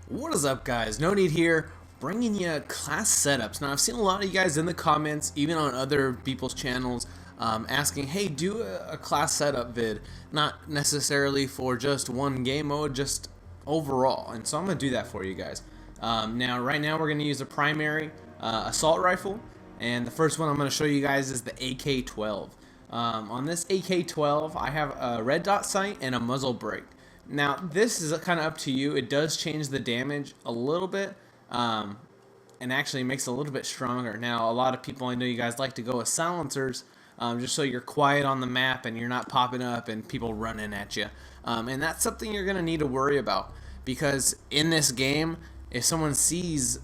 What is up, guys? No Need here, bringing you class setups. Now, I've seen a lot of you guys in the comments, even on other people's channels, asking, hey, do a class setup vid, not necessarily for just one game mode, just overall. And so I'm going to do that for you guys. Right now we're going to use a primary assault rifle, and the first one I'm going to show you guys is the AK-12. On this AK-12, I have a red dot sight and a muzzle brake. Now, this is kind of up to you. It does change the damage a little bit, and actually makes it a little bit stronger. Now, a lot of people, I know you guys like to go with silencers, just so you're quiet on the map and you're not popping up and people running at you. And that's something you're going to need to worry about, because in this game, if someone sees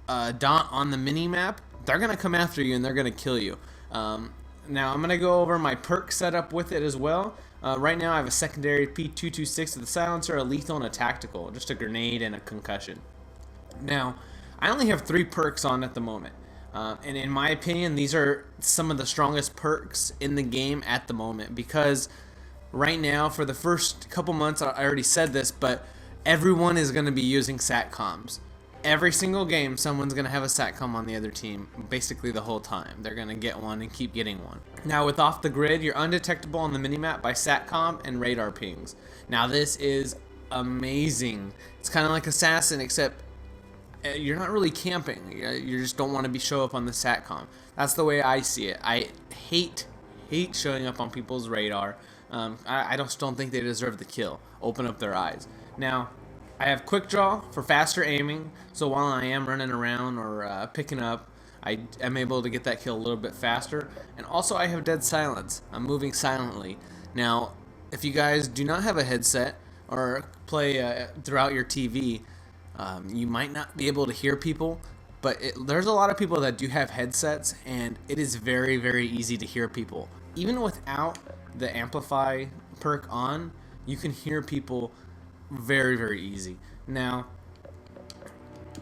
a dot on the mini-map, they're going to come after you and they're going to kill you. Now, I'm going to go over my perk setup with it as well. Right now I have a secondary P226 with a silencer, a lethal, and a tactical, just a grenade and a concussion. Now, I only have 3 perks on at the moment, and in my opinion these are some of the strongest perks in the game at the moment, because right now, for the first couple months, I already said this, but everyone is going to be using SATCOMs. Every single game, someone's going to have a SATCOM on the other team, basically the whole time. They're going to get one and keep getting one. Now, with off the grid, you're undetectable on the minimap by SATCOM and radar pings. Now, this is amazing. It's kind of like Assassin, except you're not really camping. You just don't want to show up on the SATCOM. That's the way I see it. I hate showing up on people's radar. I just don't think they deserve the kill. Open up their eyes. Now, I have quick draw for faster aiming, so while I am running around or picking up, I am able to get that kill a little bit faster. And also I have dead silence. I'm moving silently. Now, if you guys do not have a headset or play throughout your TV, you might not be able to hear people, but there's a lot of people that do have headsets, and it is very, very easy to hear people. Even without the amplify perk on, you can hear people very, very easy. Now,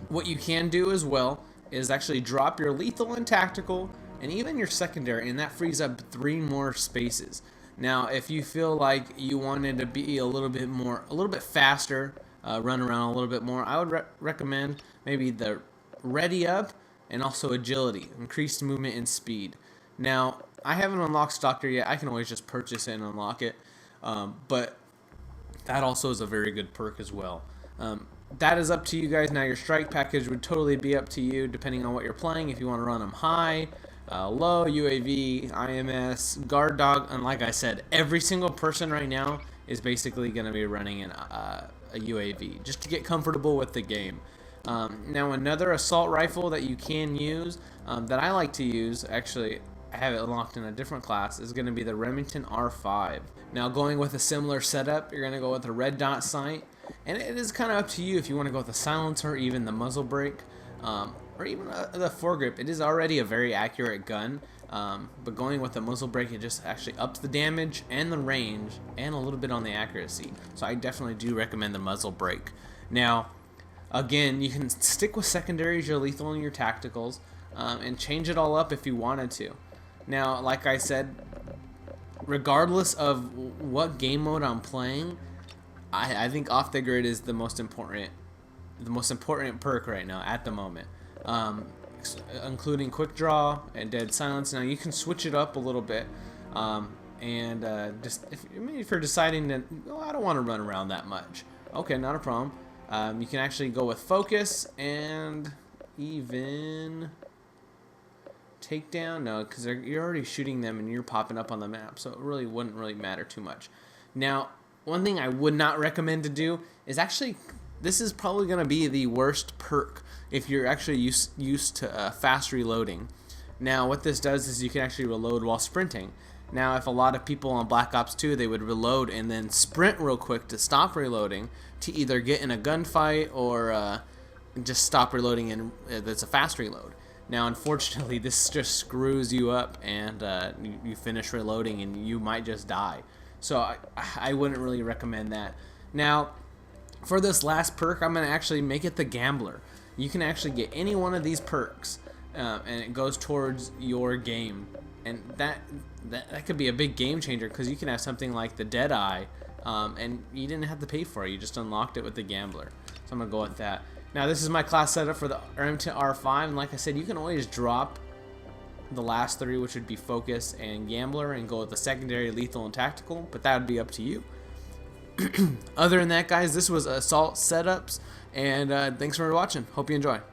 what you can do as well is actually drop your lethal and tactical and even your secondary, and that frees up 3 more spaces. Now, if you feel like you wanted to be a little bit faster, run around a little bit more, I would recommend maybe the ready up and also agility, increased movement and speed. Now, I haven't unlocked Stalker yet. I can always just purchase it and unlock it, but that also is a very good perk as well. That is up to you guys. Now, your strike package would totally be up to you, depending on what you're playing. If you want to run them high, low, UAV, IMS, guard dog, and like I said, every single person right now is basically going to be running a UAV just to get comfortable with the game. Now, another assault rifle that you can use, that I like to use, actually I have it unlocked in a different class, is going to be the Remington R5. Now, going with a similar setup, you're going to go with a red dot sight, and it is kind of up to you if you want to go with a silencer or even the muzzle brake, or even the foregrip. It is already a very accurate gun, but going with the muzzle brake, it just actually ups the damage and the range and a little bit on the accuracy. So I definitely do recommend the muzzle brake. Now, again, you can stick with secondaries, your lethal, and your tacticals, and change it all up if you wanted to. Now, like I said, regardless of what game mode I'm playing, I think off the grid is the most important perk right now at the moment, including quick draw and dead silence. Now, you can switch it up a little bit, and just if you're deciding that, oh, I don't want to run around that much, okay, not a problem. You can actually go with focus and even takedown. No, because you're already shooting them and you're popping up on the map, so it really wouldn't matter too much. Now, one thing I would not recommend to do is actually, this is probably going to be the worst perk if you're actually used to fast reloading. Now, what this does is you can actually reload while sprinting. Now, if a lot of people on Black Ops 2, they would reload and then sprint real quick to stop reloading to either get in a gunfight or just stop reloading, and that's a fast reload. Now, unfortunately, this just screws you up, and you finish reloading and you might just die. So I wouldn't really recommend that. Now, for this last perk, I'm going to actually make it the Gambler. You can actually get any one of these perks, and it goes towards your game. And that could be a big game changer, because you can have something like the Deadeye, and you didn't have to pay for it. You just unlocked it with the Gambler. I'm gonna go with that. Now this is my class setup for the Remington R5, and like I said, you can always drop the last 3, which would be Focus and Gambler, and go with the secondary, Lethal, and Tactical, but that would be up to you. Other than that, guys, this was Assault Setups, and thanks for watching. Hope you enjoy.